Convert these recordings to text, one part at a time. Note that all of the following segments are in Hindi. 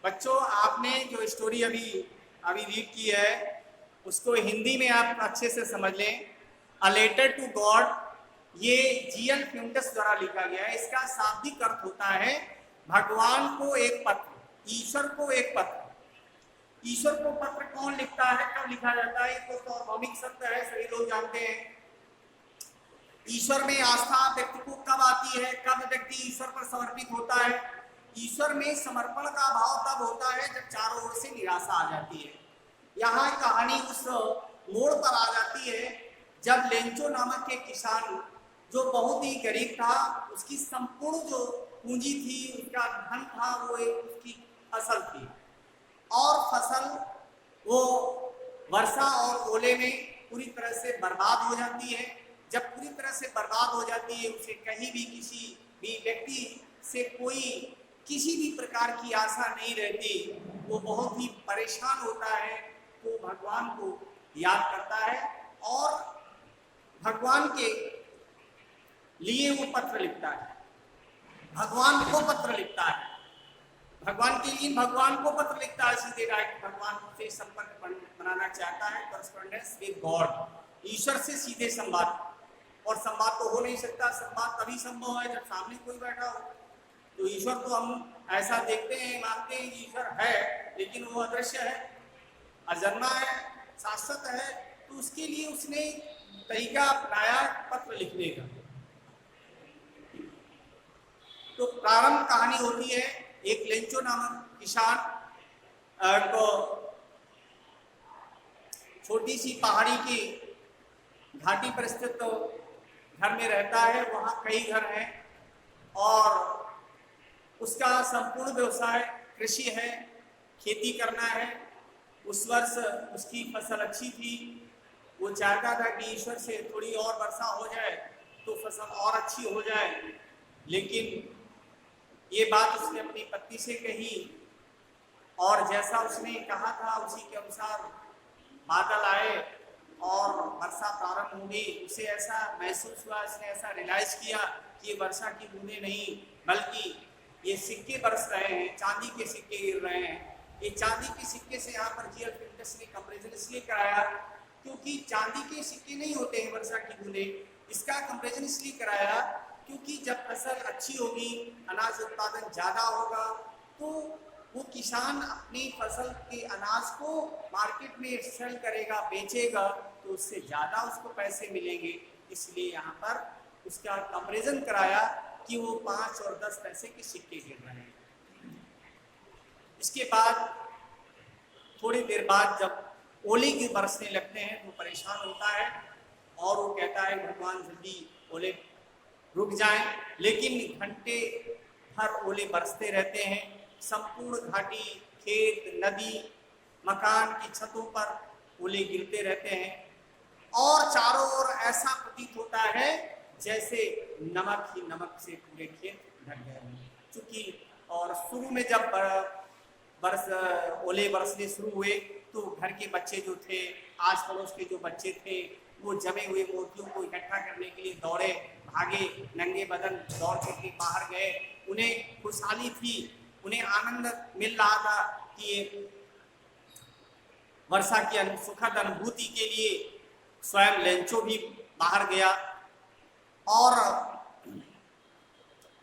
बच्चों, आपने जो स्टोरी अभी अभी रीड की है उसको हिंदी में आप अच्छे से समझ लें। अ लेटर टू गॉड, ये जीएल प्यूंटस द्वारा लिखा गया है। इसका शाब्दिक अर्थ होता है भगवान को एक पत्र, ईश्वर को एक पत्र। ईश्वर को पत्र कौन लिखता है, कब लिखा जाता है, तो सार्वभौमिक सत्य है, सभी लोग जानते हैं। ईश्वर में आस्था व्यक्ति को कब आती है, कब व्यक्ति ईश्वर पर समर्पित होता है? ईश्वर में समर्पण का भाव तब होता है जब चारों ओर से निराशा आ जाती है। यहाँ कहानी उस मोड़ पर आ जाती है जब लेंचो नामक एक किसान, जो बहुत ही गरीब था, उसकी संपूर्ण जो पूंजी थी, उसका धन था, वो एक उसकी फसल थी, और फसल वो वर्षा और ओले में पूरी तरह से बर्बाद हो जाती है। जब पूरी तरह से बर्बाद हो जाती है, उसे कहीं भी किसी भी व्यक्ति से कोई किसी भी प्रकार की आशा नहीं रहती, वो बहुत ही परेशान होता है। तो भगवान को याद करता है और भगवान के लिए वो पत्र लिखता है, भगवान को पत्र लिखता है, भगवान के लिए भगवान को पत्र लिखता है, सीधे डायरेक्ट भगवान से संपर्क बनाना चाहता है, कॉरेस्पॉन्डेंस विद गॉड, ईश्वर से सीधे संवाद। और संवाद तो हो नहीं सकता, संवाद तभी संभव है जब सामने कोई बैठा हो। तो ईश्वर तो हम ऐसा देखते हैं, मानते हैं कि ईश्वर है, लेकिन वो अदृश्य है, अजन्मा है, शाश्वत है। तो उसके लिए उसने तरीका अपनाया पत्र लिखने का। तो प्रारंभ कहानी होती है, एक लेंचो नामक किसान को छोटी सी पहाड़ी की घाटी पर स्थित तो घर में रहता है। वहाँ कई घर हैं और उसका संपूर्ण व्यवसाय कृषि है, खेती करना है। उस वर्ष उसकी फसल अच्छी थी, वो चाहता था कि ईश्वर से थोड़ी और वर्षा हो जाए तो फसल और अच्छी हो जाए। लेकिन ये बात उसने अपनी पत्नी से कही और जैसा उसने कहा था उसी के अनुसार बादल आए और वर्षा प्रारंभ हो गई। उसे ऐसा महसूस हुआ, उसने ऐसा रियलाइज किया कि ये वर्षा की बूंदें नहीं बल्कि ये सिक्के बरस रहे हैं, चांदी के सिक्के गिर रहे हैं। ये चांदी के सिक्के से यहाँ पर जीएल प्यूंटस ने कंपेरिजन इसलिए कराया क्योंकि चांदी के सिक्के नहीं होते हैं वर्षा की बूंदें। इसका कंपेरिजन इसलिए कराया क्योंकि जब फसल अच्छी होगी, अनाज उत्पादन ज्यादा होगा, तो वो किसान अपनी फसल के अनाज को मार्केट में सेल करेगा, बेचेगा, तो उससे ज्यादा उसको पैसे मिलेंगे। इसलिए यहाँ पर उसका कंपेरिजन कराया कि वो 5 और 10 पैसे के सिक्के गिर रहे हैं। इसके बाद थोड़ी देर बाद जब ओले की बरसने लगते हैं तो परेशान होता है और वो कहता है भगवान जल्दी ओले रुक जाएं। लेकिन घंटे भर ओले बरसते रहते हैं। संपूर्ण घाटी, खेत, नदी, मकान की छतों पर ओले गिरते रहते हैं और चारों ओर ऐसा प्रतीत होता है जैसे नमक ही नमक से पूरे खेत ढक गए हैं। चूंकि और शुरू में जब ओले बरसने शुरू हुए तो घर के बच्चे जो थे, आस पड़ोस के जो बच्चे थे, वो जमे हुए मोतियों को इकट्ठा करने के लिए दौड़े, भागे, नंगे बदन दौड़ करके बाहर गए। उन्हें खुशहाली थी, उन्हें आनंद मिल रहा था कि ये वर्षा की सुखद अनुभूति के लिए स्वयं लेंचो भी बाहर गया। और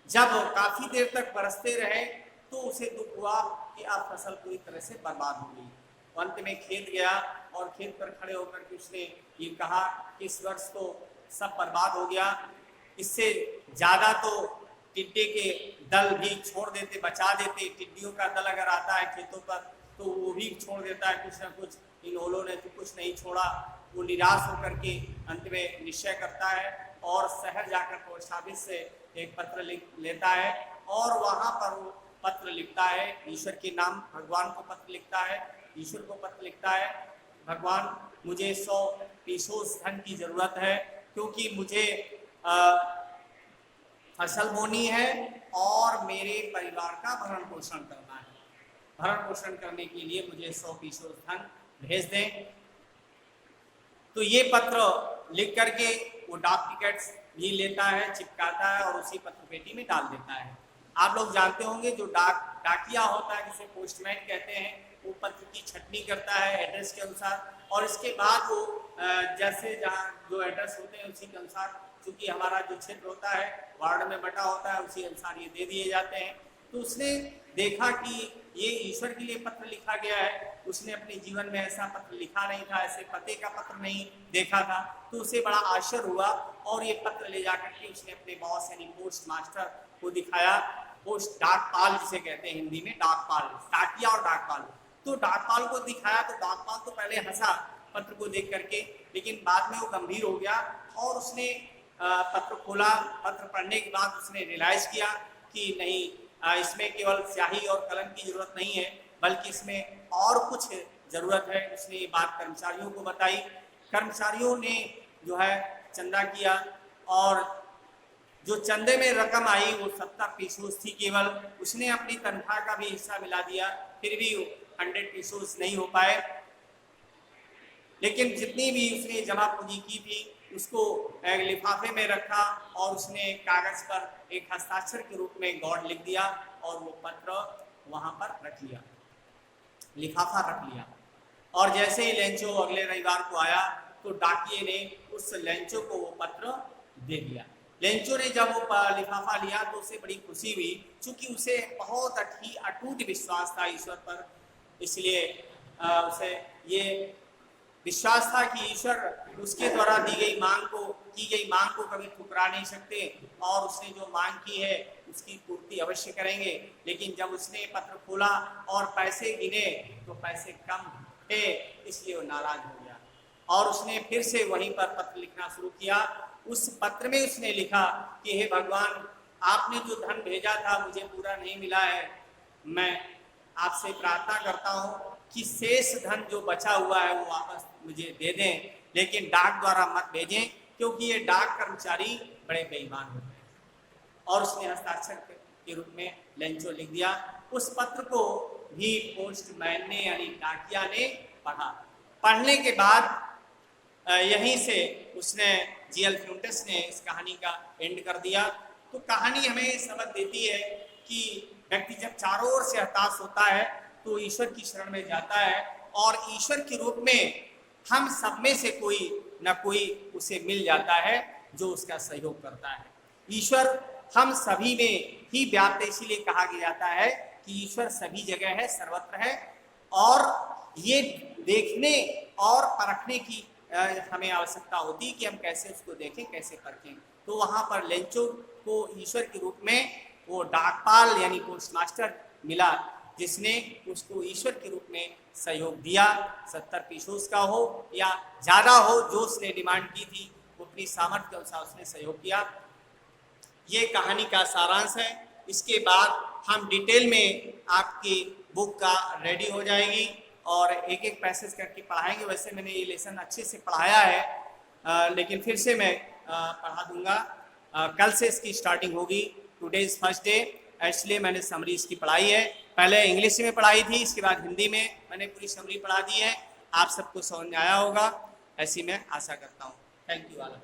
जब काफी देर तक बरसते रहे तो उसे दुख हुआ कि अब फसल पूरी तरह से बर्बाद हो गई। अंत में खेत गया और खेत पर खड़े होकर के उसने ये कहा कि इस वर्ष तो सब बर्बाद हो गया, इससे ज्यादा तो टिड्डे के दल भी छोड़ देते, बचा देते। टिड्डियों का दल अगर आता है खेतों पर तो वो भी छोड़ देता है कुछ ना कुछ, इन ओलों ने तो कुछ नहीं छोड़ा। वो निराश होकर के अंत में निश्चय करता है और शहर जाकर पोस्ट ऑफिस से एक पत्र लेता है और वहां पर वो पत्र लिखता है, ईश्वर के नाम भगवान को पत्र लिखता है, ईश्वर को पत्र लिखता है, भगवान मुझे 100 पीसोस धन की जरूरत है क्योंकि मुझे फसल बोनी है और मेरे परिवार का भरण पोषण करना है। भरण पोषण करने के लिए मुझे 100 पीसोस धन भेज दें। तो ये पत्र लिख करके वो डाक टिकट्स भी लेता है, चिपकाता है और उसी पत्र पेटी में डाल देता है। आप लोग जानते होंगे जो डाक डाकिया होता है जिसे पोस्टमैन कहते हैं, वो पत्र की छटनी करता है एड्रेस के अनुसार, और इसके बाद वो जैसे जहाँ जो एड्रेस होते हैं उसी के अनुसार, क्योंकि हमारा जो क्षेत्र होता है वार्ड में बटा होता है, उसी अनुसार ये दे दिए जाते हैं। तो उसने देखा कि ये ईश्वर के लिए पत्र लिखा गया है, उसने अपने जीवन में ऐसा पत्र लिखा नहीं था, ऐसे पते का पत्र नहीं देखा था, तो उसे बड़ा आश्चर्य हुआ और ये पत्र ले जाकर के उसने अपने बॉस यानी पोस्ट मास्टर को दिखाया, पोस्ट डाकपाल जिसे कहते हैं हिंदी में, डाकपाल, डाकिया और डाकपाल। तो डाकपाल को दिखाया तो डाकपाल तो पहले हंसा पत्र को देख करके, लेकिन बाद में वो गंभीर हो गया और उसने पत्र खोला। पत्र पढ़ने के बाद उसने रियलाइज किया कि नहीं, इसमें केवल स्याही और कलम की जरूरत नहीं है, बल्कि इसमें और कुछ जरूरत है। उसने ये बात कर्मचारियों को बताई। कर्मचारियों ने जो है चंदा किया और जो चंदे में रकम आई वो 70 पीसोस थी केवल। उसने अपनी तनख्वाह का भी हिस्सा मिला दिया, फिर भी 100 पीसोस नहीं हो पाए। लेकिन जितनी भी उसने जमा पूंजी की थी उसको एक लिफाफे में रखा और उसने कागज पर एक हस्ताक्षर के रूप में गॉड लिख दिया और वो पत्र वहां पर रख लिया, लिफाफा रख लिया। और जैसे ही लेंचो अगले रविवार को आया तो डाकिये ने उस लेंचो को वो पत्र दे दिया। लेंचो ने जब वो लिफाफा लिया तो उसे बड़ी खुशी हुई, क्योंकि उसे बहुत ही अटूट विश्वास था ईश्वर पर। इसलिए उसे ये विश्वास था कि ईश्वर उसके द्वारा की गई मांग को कभी ठुकरा नहीं सकते और उसने जो मांग की है उसकी पूर्ति अवश्य करेंगे। लेकिन जब उसने पत्र खोला और पैसे गिने तो पैसे कम थे, इसलिए वो नाराज हो गया और उसने फिर से वहीं पर पत्र लिखना शुरू किया। उस पत्र में उसने लिखा कि हे भगवान, आपने जो धन भेजा था मुझे पूरा नहीं मिला है, मैं आपसे प्रार्थना करता हूँ कि शेष धन जो बचा हुआ है वो वापस मुझे दे दें, लेकिन डाक द्वारा मत भेजें, क्योंकि ये डाक कर्मचारी बड़े बेईमान होते हैं। और उसने हस्ताक्षर के रूप में लेंचो लिख दिया। उस पत्र को भी पोस्टमैन ने यानी डाकिया ने पढ़ा। पढ़ने के बाद यहीं से उसने जीएल फ्यूंटस ने इस कहानी का एंड कर दिया। तो कहानी हमें समझ देती है कि व्यक्ति जब चारों ओर से हताश होता है तो ईश्वर की शरण में जाता है और ईश्वर के रूप में हम सब में से कोई न कोई उसे मिल जाता है जो उसका सहयोग करता है। ईश्वर हम सभी में ही व्याप्त है, इसीलिए कहा गया जाता है कि ईश्वर सभी जगह है, सर्वत्र है। और ये देखने और परखने की हमें आवश्यकता होती है कि हम कैसे उसको देखें, कैसे परखें। तो वहां पर लेंचो को ईश्वर के रूप में वो डाकपाल यानी पोस्टमास्टर मिला, जिसने उसको ईश्वर के रूप में सहयोग दिया। 70 पीसोस का हो या ज्यादा हो, जो उसने डिमांड की थी वो अपनी सामर्थ्य के अनुसार उसने सहयोग किया। ये कहानी का सारांश है। इसके बाद हम डिटेल में आपकी बुक का रेडी हो जाएगी और एक एक पैसेज करके पढ़ाएंगे। वैसे मैंने ये लेसन अच्छे से पढ़ाया है, लेकिन फिर से मैं पढ़ा दूंगा। कल से इसकी स्टार्टिंग होगी। टुडे इज फर्स्ट डे, इसलिए मैंने समरी इसकी पढ़ाई है। पहले इंग्लिश में पढ़ाई थी, इसके बाद हिंदी में मैंने पूरी समरी पढ़ा दी है। आप सबको समझ में आया होगा, ऐसी मैं आशा करता हूँ। Thank you all.